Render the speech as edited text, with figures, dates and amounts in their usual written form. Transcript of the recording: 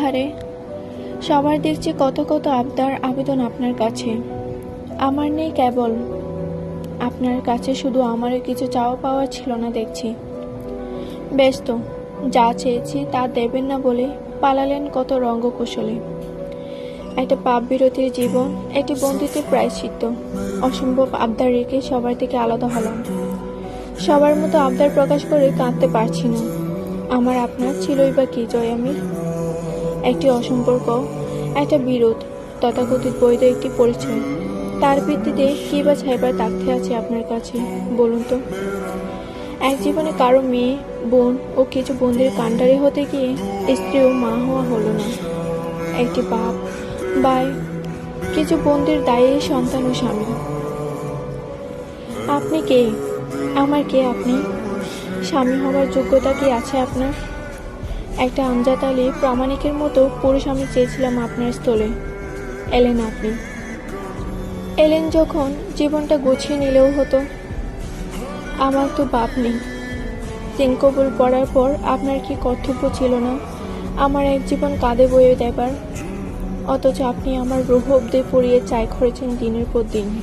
আহারে, সবার দেখছি কত কত আবদার আবেদন আপনার কাছে, আমার নেই কেবল। আপনার কাছে শুধু আমারও কিছু চাওয়া পাওয়া ছিল না দেখছি। বেশ তো, যা চেয়েছি তা দেবেন না বলে পালালেন কত রঙ্গকুশলে। একটা পাপ বিরতির জীবন, একটি বন্দিত্বের প্রায়শ্চিত্ত। অসম্ভব আবদার রেখে সবার থেকে আলাদা হলাম। সবার মতো আবদার প্রকাশ করে কাঁদতে পারছি না। আমার আপনার ছিলই বা কি জয়ামির? একটি অসম্পর্ক, একটা বিরোধ, তথাকথিত বৈধ একটি পরিচয়। তার ভিত্তিতে কি বা ছাইবার তাকতে আছে আপনার কাছে বলুন তো? এক জীবনে কারো মেয়ে, বোন ও কিছু বন্দির কাণ্ডারি হতে গিয়ে স্ত্রী ও মা হওয়া হলো না। একটি বাপ, ভাই, কিছু বন্দির দায়ী সন্তান ও স্বামী। আপনি কে? আমার কে আপনি? স্বামী হওয়ার যোগ্যতা কি আছে আপনার? একটা আমজাদ আলী প্রামাণিকের মতো পুরুষ আমি চেয়েছিলাম আপনার স্থলে। এলেন আপনি। এলেন যখন জীবনটা গুছিয়ে নিলেও হতো। আমার তো বাপ নেই। দিন কবুল পড়ার পর আপনার কি কর্তব্য ছিল না আমার এক জীবন কাঁধে বয়ে দেবার? অথচ আপনি আমার রুহ অব্দি পড়িয়ে চাই করেছেন দিনের পর দিন।